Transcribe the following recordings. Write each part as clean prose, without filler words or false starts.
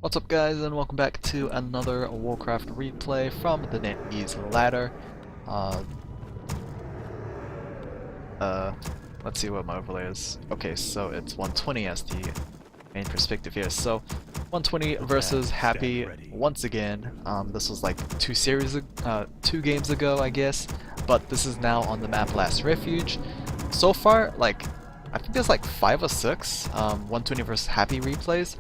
What's up guys, and welcome back to another Warcraft replay from the Netease ladder. Uh, let's see what my overlay is. Okay, so it's 120 as the main perspective here. So 120 versus Happy once again. This was like two games ago, I guess, but this is now on the map Last Refuge. So far, like, I think there's like 5 or 6 120 versus Happy replays.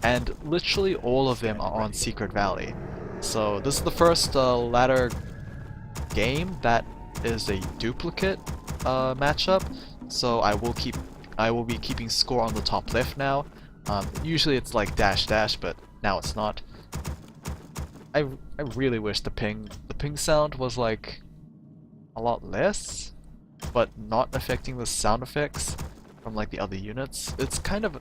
And literally all of them are on Secret Valley. So this is the first ladder game that is a duplicate matchup. So I will be keeping score on the top left now. Usually it's like dash dash, but now it's not. I really wish the ping sound was like a lot less, but not affecting the sound effects from like the other units. It's kind of,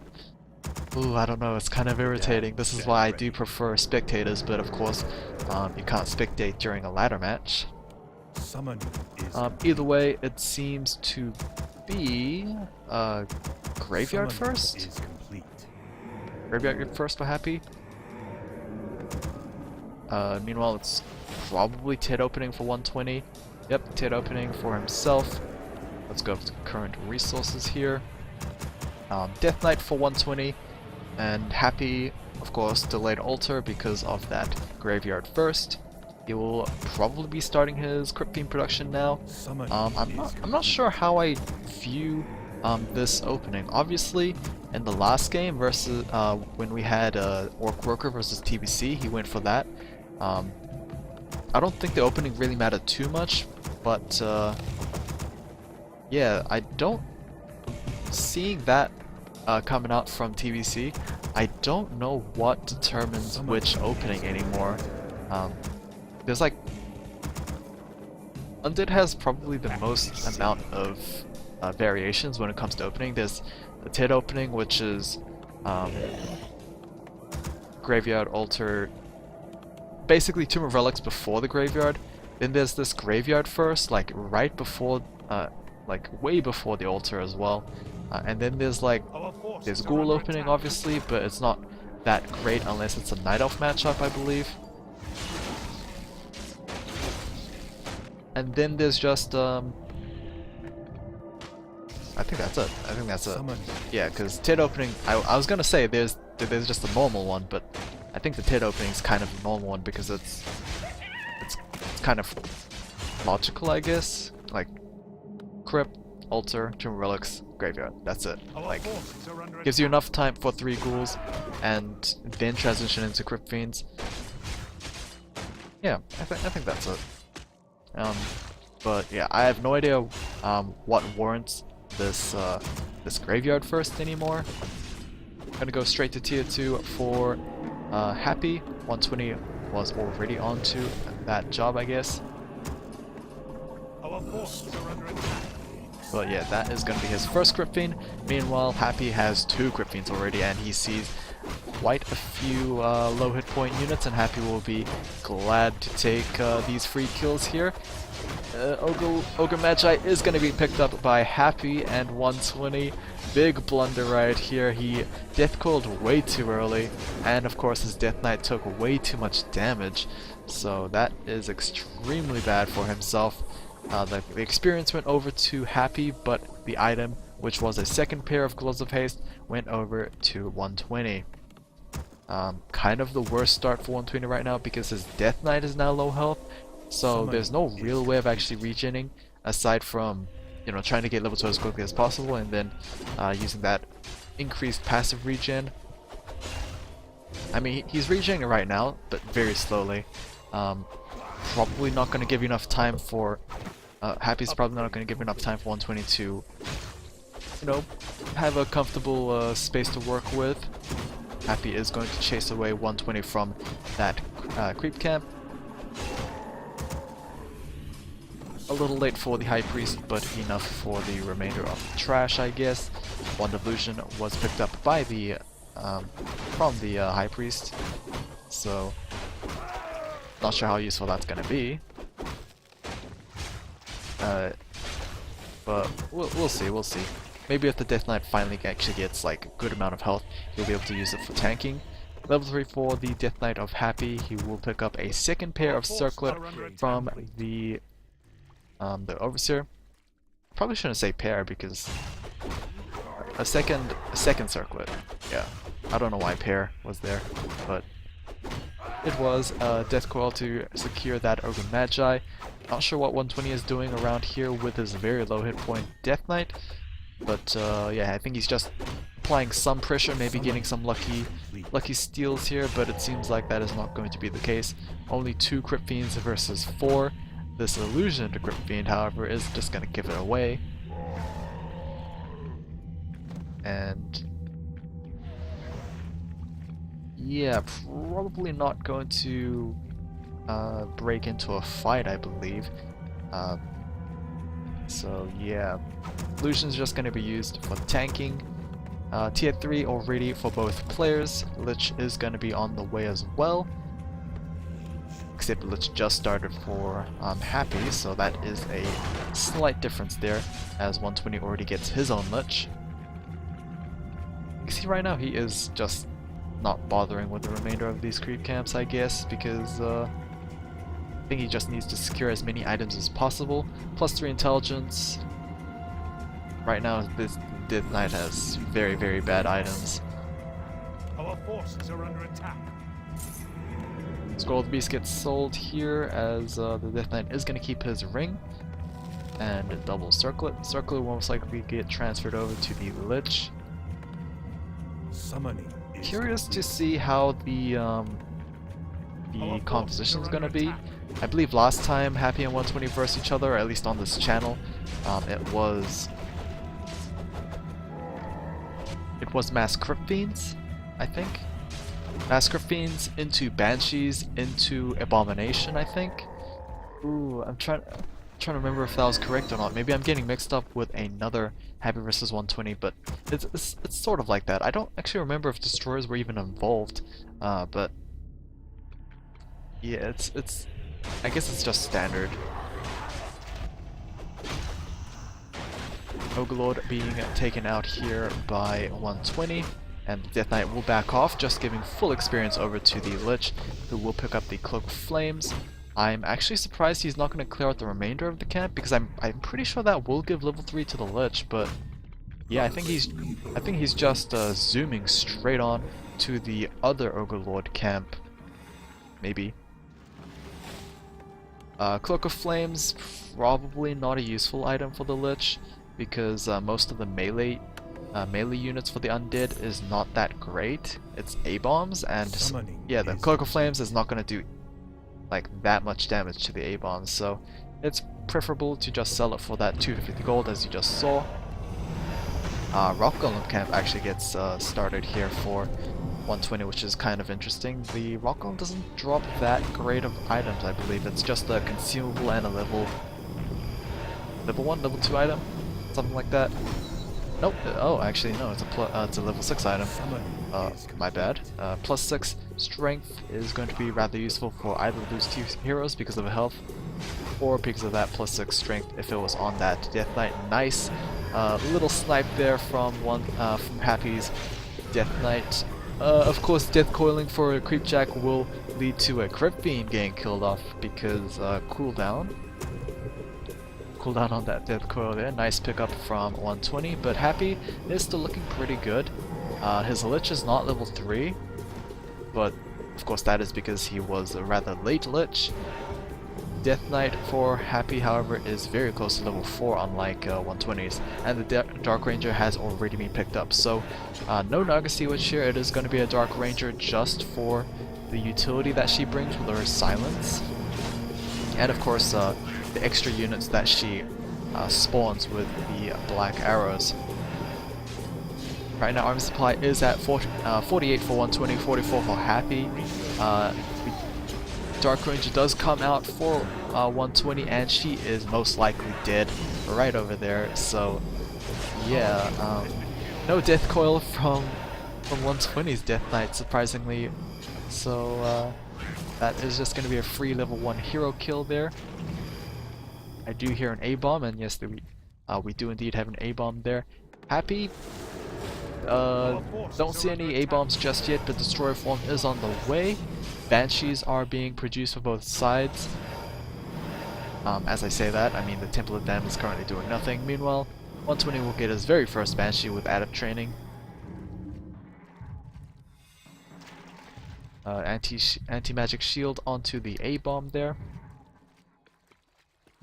ooh, I don't know, it's kind of irritating. This is why I do prefer spectators, but of course you can't spectate during a ladder match. Either way, it seems to be graveyard first? Graveyard first for Happy. Meanwhile, it's probably TED opening for 120. Yep, TED opening for himself. Let's go to current resources here. Death Knight for 120. And Happy, of course, delayed altar because of that graveyard first. He will probably be starting his Crypt Fiend production now. I'm not sure how I view this opening. Obviously, in the last game versus when we had Orc Worker versus TBC, he went for that. I don't think the opening really mattered too much, but yeah, I don't seeing that coming out from TBC. I don't know what determines which opening anymore. There's like Undead has probably the most amount of variations when it comes to opening. There's the TED opening, which is graveyard, altar, basically Tomb of Relics before the graveyard. Then there's this graveyard first, like right before, like way before the altar as well. And then there's Ghoul opening, obviously, but it's not that great unless it's a Night Elf matchup, I believe. And then there's just I think that's it. I think that's it. Yeah, because TED opening, I was gonna say there's just a normal one, but I think the TED opening is kind of a normal one because it's kind of logical, I guess. Like Crypt, altar, Tomb of Relics, graveyard. That's it. Like, gives you enough time for 3 ghouls, and then transition into Crypt Fiends. Yeah, I think that's it. But yeah, I have no idea what warrants this this graveyard first anymore. I'm gonna go straight to tier 2 for Happy. 120 was already onto that job, I guess. But yeah, that is going to be his first Crypt Fiend. Meanwhile, Happy has 2 Crypt Fiends already, and he sees quite a few low hit point units, and Happy will be glad to take these free kills here. Ogre Magi is going to be picked up by Happy, and 120. Big blunder right here. He death called way too early, and of course his Death Knight took way too much damage. So that is extremely bad for himself. The experience went over to Happy, but the item, which was a second pair of Gloves of Haste, went over to 120. Kind of the worst start for 120 right now because his Death Knight is now low health, so there's no real way of actually regening aside from, you know, trying to get level 2 as quickly as possible and then using that increased passive regen. I mean, he's regening right now, but very slowly. Probably not going to give you enough time for Happy's probably not going to give you enough time for 120 to, you know, have a comfortable space to work with. Happy is going to chase away 120 from that creep camp. A little late for the High Priest, but enough for the remainder of the trash, I guess. One Delusion was picked up by the from the High Priest, so not sure how useful that's gonna be. But we'll see. Maybe if the Death Knight finally actually gets like a good amount of health, you'll be able to use it for tanking. Level 3 for the Death Knight of Happy. He will pick up a second pair of circlet from the Overseer. Probably shouldn't say pair because a second circlet. Yeah, I don't know why pair was there, but it was Death Coil to secure that Ogre Magi. Not sure what 120 is doing around here with his very low hit point Death Knight, but yeah, I think he's just applying some pressure, maybe getting some lucky steals here, but it seems like that is not going to be the case. Only 2 Crypt Fiends versus 4. This illusion to Crypt Fiend, however, is just going to give it away. And yeah, probably not going to break into a fight, I believe. So yeah, illusion's just going to be used for tanking. Tier 3 already for both players. Lich is going to be on the way as well. Except Lich just started for Happy, so that is a slight difference there, as 120 already gets his own Lich. You see right now he is just not bothering with the remainder of these creep camps, I guess, because I think he just needs to secure as many items as possible. Plus 3 intelligence. Right now this Death Knight has very, very bad items. Our forces are under attack. Scroll of the Beast gets sold here, as the Death Knight is going to keep his ring. And a double circlet. Circlet will most likely get transferred over to the Lich. Summoning. Curious to see how the composition is going to be. I believe last time Happy and 120 versus each other, or at least on this channel, it was Mass Crypt Fiends, I think. Mass Crypt Fiends into Banshees into Abomination, I think. Ooh, I'm trying to remember if that was correct or not. Maybe I'm getting mixed up with another Happy versus 120, but it's sort of like that. I don't actually remember if Destroyers were even involved, but yeah, it's I guess it's just standard. Ogre being taken out here by 120, and the Death Knight will back off, just giving full experience over to the Lich, who will pick up the Cloak of Flames. I'm actually surprised he's not going to clear out the remainder of the camp, because I'm pretty sure that will give level 3 to the Lich, but yeah, I think he's just zooming straight on to the other Ogre Lord camp. Maybe. Cloak of Flames, probably not a useful item for the Lich, because most of the melee units for the Undead is not that great. It's A-bombs, and yeah, the Cloak of Flames is not going to do like that much damage to the A-bombs, so it's preferable to just sell it for that 250 gold, as you just saw. Rock Golem camp actually gets started here for 120, which is kind of interesting. The Rock Golem doesn't drop that great of items, I believe. It's just a consumable and a level 1, level 2 item, something like that. Nope. Oh, actually no. It's a level 6 item. My bad. Plus 6 strength is going to be rather useful for either of those 2 heroes because of health, or because of that plus 6 strength if it was on that Death Knight. Nice little snipe there from Happy's Death Knight. Of course, death coiling for a Creepjack will lead to a Crypt Fiend getting killed off because cooldown on that death coil there. Nice pickup from 120, but Happy is still looking pretty good. His Lich is not level 3, but of course that is because he was a rather late Lich. Death Knight for Happy, however, is very close to level 4, unlike 120's, and the Dark Ranger has already been picked up. So no Naga Sea Witch here. It is going to be a Dark Ranger just for the utility that she brings with her silence, and of course the extra units that she spawns with the black arrows. Right now armor supply is at 48 for 120, 44 for Happy. Dark Ranger does come out for 120, and she is most likely dead right over there. So yeah, no death coil from 120's Death Knight, surprisingly. So that is just going to be a free level 1 hero kill there. I do hear an A-bomb, and yes, we do indeed have an A-bomb there. Happy Don't see any A-bombs just yet, but Destroyer Form is on the way. Banshees are being produced for both sides. As I say that, I mean the Temple of Dam is currently doing nothing. Meanwhile, 120 will get his very first Banshee with adept training. Anti-magic shield onto the A-bomb there.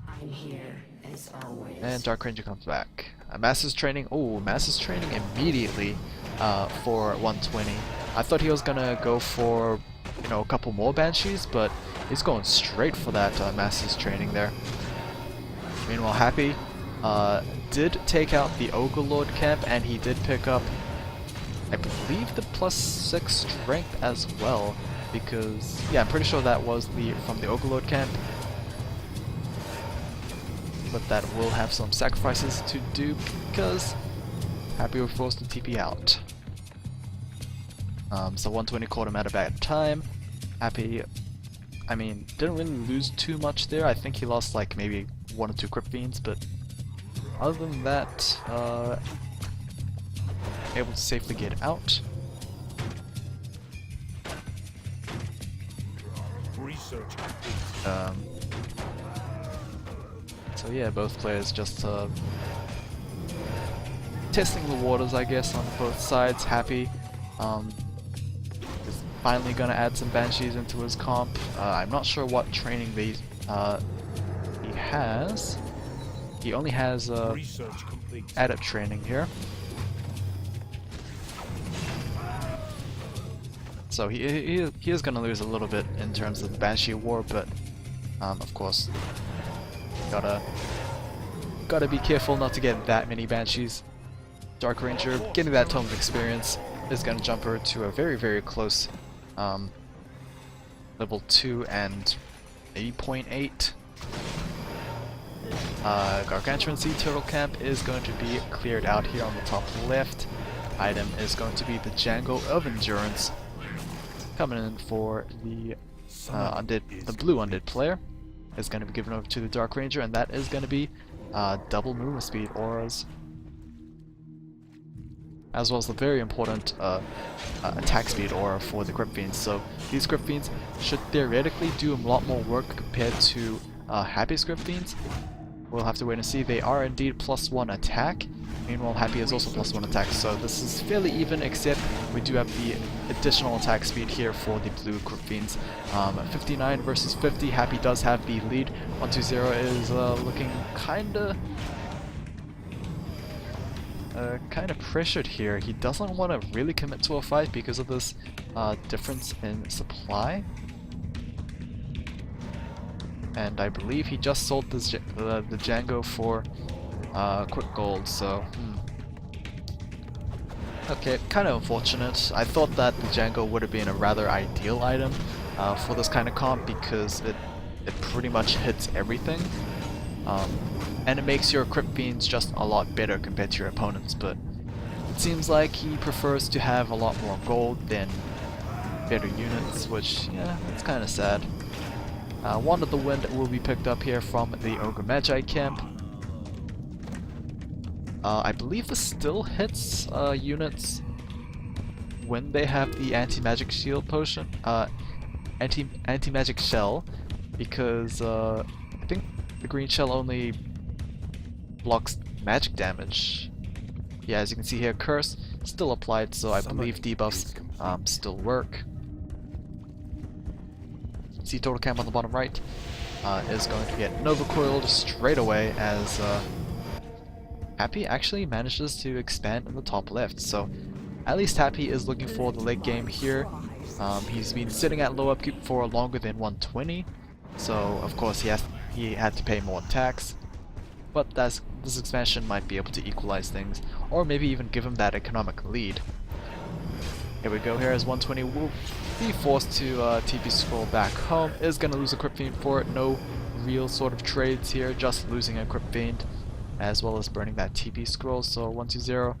I'm here as always. And Dark Ranger comes back. Master's training. Oh, Master's training immediately for 120. I thought he was gonna go for, you know, a couple more Banshees, but he's going straight for that Master's training there. Meanwhile, Happy did take out the Ogre Lord camp, and he did pick up, I believe, the +6 strength as well, because yeah, I'm pretty sure that was from the Ogre Lord camp. But that will have some sacrifices to do because Happy was forced to TP out. So 120 caught him at a bad time. Happy, I mean, didn't really lose too much there. I think he lost like maybe 1 or 2 Crypt Fiends, but other than that, able to safely get out. Research complete. So yeah, both players just testing the waters, I guess, on both sides. Happy is finally gonna add some Banshees into his comp. I'm not sure what training he has. He only has Research complete. adept training here. So he is gonna lose a little bit in terms of the Banshee war, but of course, gotta be careful not to get that many Banshees. Dark Ranger getting that Tome of Experience is gonna jump her to a very, very close level 2 and maybe 0.8. Gargantuan Sea Turtle Camp is going to be cleared out here on the top left. Item is going to be the Django of Endurance, coming in for the the blue Undead player. Is going to be given over to the Dark Ranger, and that is going to be double movement speed auras, as well as the very important attack speed aura for the Crypt Fiends. So these Crypt Fiends should theoretically do a lot more work compared to Happy's Crypt Fiends. We'll have to wait and see. They are indeed +1 attack. Meanwhile, Happy is also +1 attack, so this is fairly even, except we do have the additional attack speed here for the blue Crypt Fiends. 59 versus 50, Happy does have the lead. 120 is looking kinda pressured here. He doesn't want to really commit to a fight because of this difference in supply. And I believe he just sold this the Django for quick gold, so okay, kind of unfortunate. I thought that the Django would have been a rather ideal item for this kind of comp, because it pretty much hits everything, and it makes your Crypt Fiends just a lot better compared to your opponents, but it seems like he prefers to have a lot more gold than better units, which, yeah, it's kind of sad. Wand of the Wind will be picked up here from the Ogre Magi camp. I believe this still hits units when they have the anti-magic shield potion, anti-magic shell, because I think the green shell only blocks magic damage. Yeah, as you can see here, Curse still applied, so I believe debuffs still work. Sea Turtle Camp on the bottom right is going to get Nova Coiled straight away, as Happy actually manages to expand in the top left. So at least Happy is looking for the late game here. He's been sitting at low upkeep for longer than 120, so of course he had to pay more tax. But this expansion might be able to equalize things, or maybe even give him that economic lead. Here we go. Here as 120 will be forced to TP scroll back home. Is going to lose a Crypt Fiend for it. No real sort of trades here, just losing a Crypt Fiend, as well as burning that TP scroll. So 120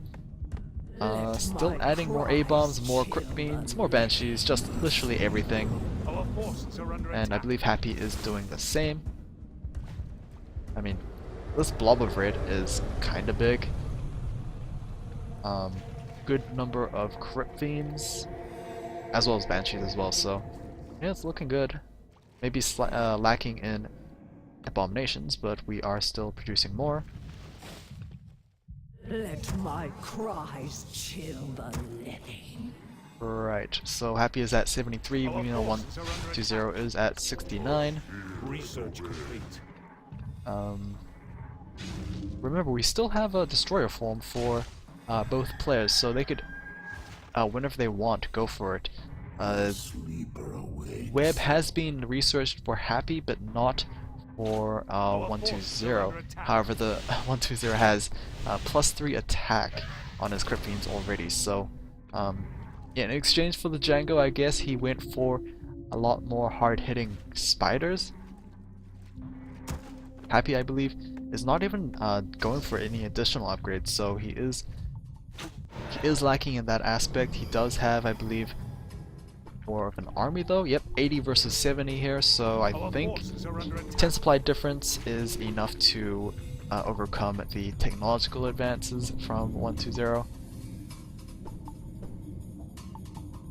still adding more A-bombs, more Crypt Fiends, more Banshees, just literally everything. Our forces are under And I attack. believe Happy is doing the same. I mean, this blob of red is kind of big. good number of Crypt Fiends, as well as Banshees as well, so yeah, it's looking good. Maybe lacking in Abominations, but we are still producing more. Let my cries chill the living. Right, so Happy is at 73, Our we know forces are under 120 is at 69. Research complete. Remember, we still have a Destroyer form for both players, so they could, whenever they want, go for it. Web has been researched for Happy, but not for 120. However, the 120 has +3 attack on his Crypt Fiends already, so yeah, in exchange for the Django, I guess he went for a lot more hard-hitting spiders. Happy, I believe, is not even going for any additional upgrades, so he is lacking in that aspect. He does have, I believe, more of an army though. Yep, 80 versus 70 here, so I think 10 supply difference is enough to overcome the technological advances from 120.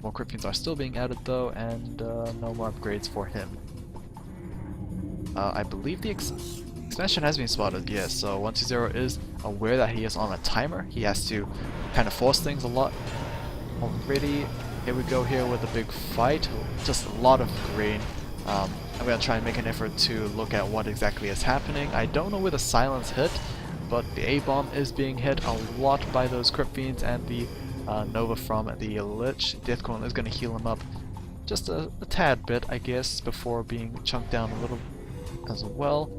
More Crypt Fiends are still being added though, and no more upgrades for him. I believe the expansion has been spotted, yes, so 120 is aware that he is on a timer. He has to kind of force things a lot already. Here we go here with a big fight, just a lot of green. I'm going to try and make an effort to look at what exactly is happening. I don't know where the silence hit, but the A-bomb is being hit a lot by those Crypt Fiends, and the Nova from the Lich. Deathcoin is going to heal him up just a tad bit, I guess, before being chunked down a little as well.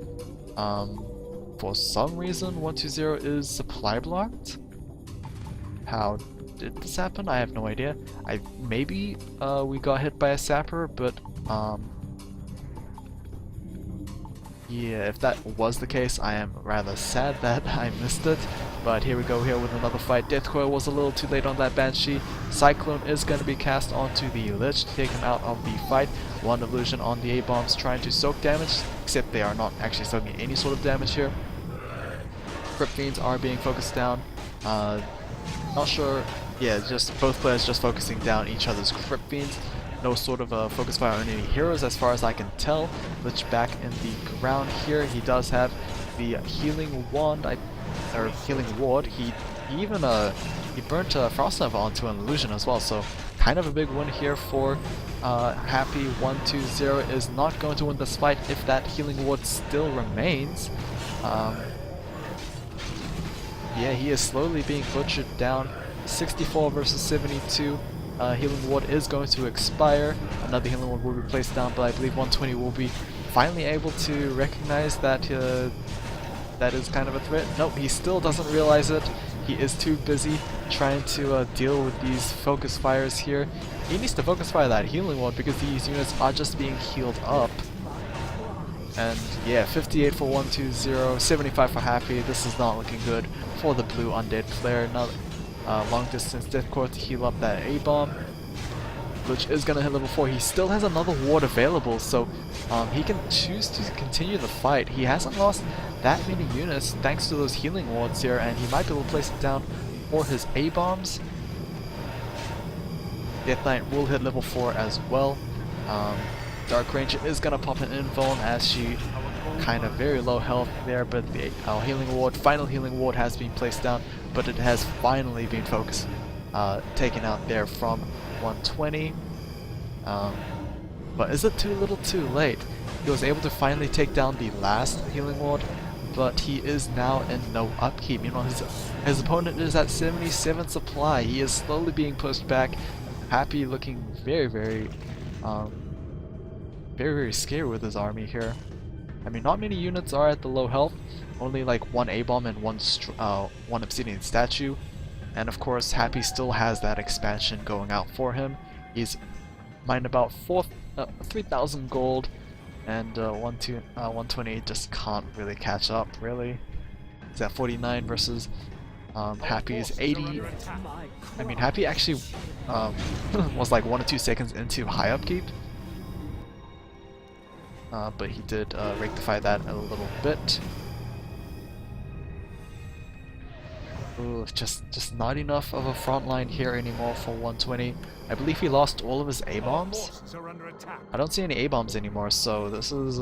For some reason, 120 is supply blocked. How did this happen? I have no idea. Maybe we got hit by a sapper, but yeah, if that was the case, I am rather sad that I missed it. But here we go here with another fight. Deathcoil was a little too late on that Banshee. Cyclone is going to be cast onto the Lich to take him out of the fight. One illusion on the A-bombs trying to soak damage, except they are not actually soaking any sort of damage here. Crypt Fiends are being focused down. Not sure, yeah, just both players just focusing down each other's Crypt Fiends. No sort of a focus fire on any heroes as far as I can tell. Lich back in the ground here. He does have the healing wand, or healing ward. He even he burnt Frost Nova onto an illusion as well, so kind of a big win here for Happy. 120 is not going to win this fight if that healing ward still remains. Yeah, he is slowly being butchered down. 64 versus 72. Healing ward is going to expire. Another healing ward will be placed down, but I believe 120 will be finally able to recognize that that is kind of a threat. Nope, he still doesn't realize it. He is too busy trying to deal with these focus fires here. He needs to focus fire that healing ward because these units are just being healed up. And yeah, 58 for 120, 75 for Happy. This is not looking good for the blue Undead player. Another long distance death core to heal up that A-bomb, which is going to hit level 4. He still has another ward available, so he can choose to continue the fight. He hasn't lost that many units thanks to those healing wards here, and he might be able to place it down for his A-bombs. Death Knight will hit level 4 as well. Dark Ranger is going to pop an invuln as she kind of very low health there, but the healing ward, final healing ward has been placed down, but it has finally been focused, taken out there from 120. But is it too little too late? He was able to finally take down the last healing ward, but he is now in no upkeep. You know, his opponent is at 77 supply. He is slowly being pushed back. Happy looking very scary with his army here. I mean, not many units are at the low health. Only like one A-bomb and one obsidian statue. And of course, Happy still has that expansion going out for him. He's mined about 3,000 gold, and 120 just can't really catch up, really. He's at 49 versus Happy's 80. I mean, Happy actually was like 1 or 2 seconds into high upkeep. But he did rectify that a little bit. Ooh, just not enough of a front line here anymore for 120. I believe he lost all of his A-bombs. Forces are under attack. I don't see any A-bombs anymore, so this is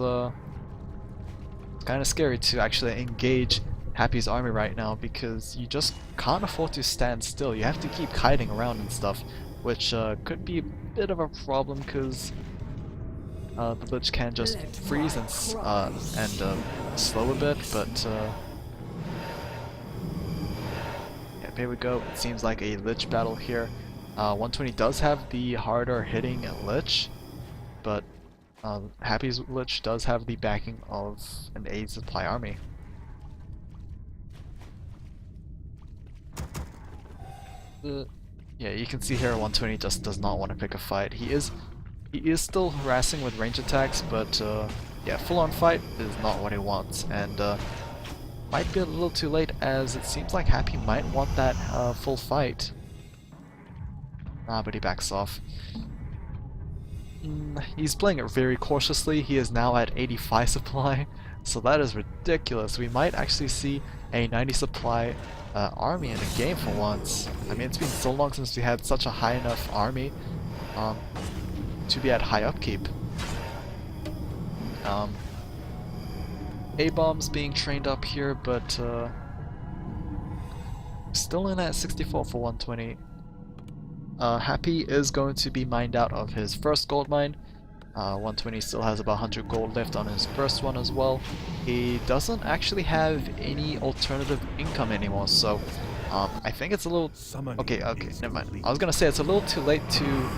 kind of scary to actually engage Happy's army right now, because you just can't afford to stand still. You have to keep kiting around and stuff, which could be a bit of a problem, because the Lich can just freeze and slow a bit, but yeah, here we go. It seems like a Lich battle here. 120 does have the harder hitting Lich, but Happy's Lich does have the backing of an aid supply army. Yeah, you can see here 120 just does not want to pick a fight. He is still harassing with range attacks, but yeah, full-on fight is not what he wants, and might be a little too late, as it seems like Happy might want that full fight. But he backs off. He's playing it very cautiously. He is now at 85 supply, so that is ridiculous. We might actually see a 90 supply army in a game for once. I mean, it's been so long since we had such a high enough army to be at high upkeep. A-bombs being trained up here, but still in at 64 for 120. Happy is going to be mined out of his first gold mine. 120 still has about 100 gold left on his first one as well. He doesn't actually have any alternative income anymore, so I think it's a little... Okay, never mind. I was gonna say it's a little too late to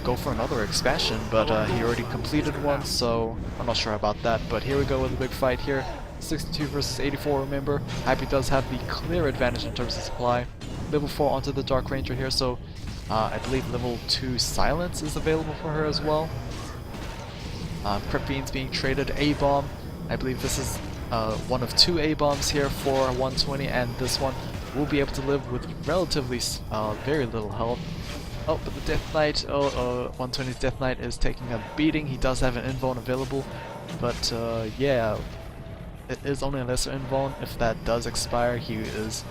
go for another expansion, but he already completed one, so I'm not sure about that. But here we go with a big fight here. 62 versus 84, remember. Happy does have the clear advantage in terms of supply. Level 4 onto the Dark Ranger here, so I believe level 2 Silence is available for her as well. Crypt Beans being traded, A-bomb. I believe this is one of 2 A-bombs here for 120, and this one will be able to live with relatively very little health. Oh, but the Death Knight, 120's Death Knight is taking a beating. He does have an invuln available, but yeah, it is only a lesser invuln. If that does expire, he is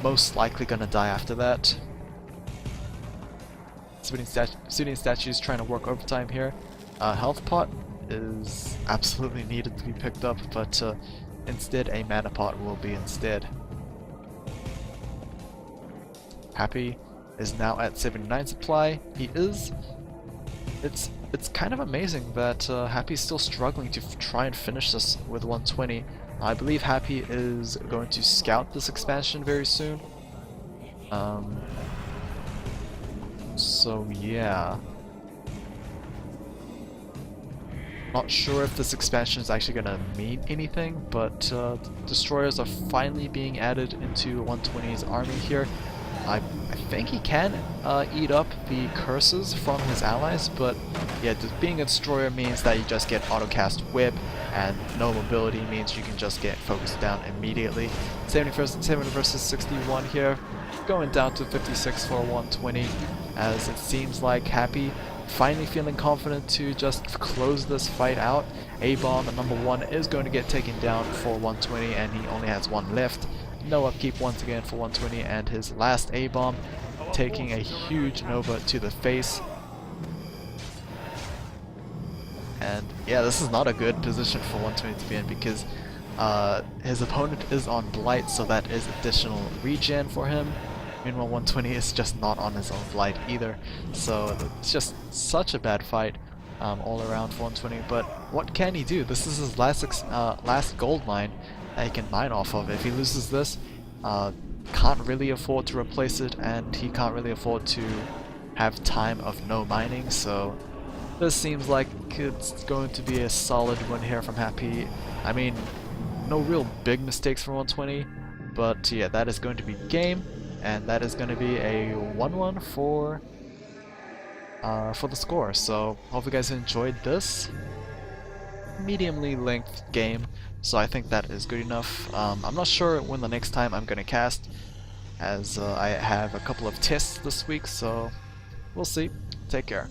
most likely gonna die after that. Soothing Statues trying to work overtime here. Health pot is absolutely needed to be picked up, but instead a mana pot will be instead. Happy is now at 79 supply. He is. It's kind of amazing that Happy's still struggling to try and finish this with 120. I believe Happy is going to scout this expansion very soon. So yeah. Not sure if this expansion is actually gonna mean anything, but destroyers are finally being added into 120's army here. I think he can eat up the curses from his allies, but yeah, being a destroyer means that you just get auto-cast whip, and no mobility means you can just get focused down immediately. 70 versus 61 here, going down to 56 for 120, as it seems like Happy finally feeling confident to just close this fight out. A-bomb at number 1 is going to get taken down for 120, and he only has 1 left. No upkeep once again for 120, and his last A-bomb taking a huge Nova to the face. And yeah, this is not a good position for 120 to be in, because his opponent is on Blight, so that is additional regen for him. Meanwhile, 120 is just not on his own Blight either, so it's just such a bad fight all around for 120. But what can he do? This is his last gold mine that he can mine off of. If he loses this, can't really afford to replace it, and he can't really afford to have time of no mining, so this seems like it's going to be a solid win here from Happy. I mean, no real big mistakes from 120, but yeah, that is going to be game, and that is going to be a 1-1 for the score. So hope you guys enjoyed this mediumly length game. So I think that is good enough. I'm not sure when the next time I'm gonna cast, as I have a couple of tests this week, so we'll see. Take care.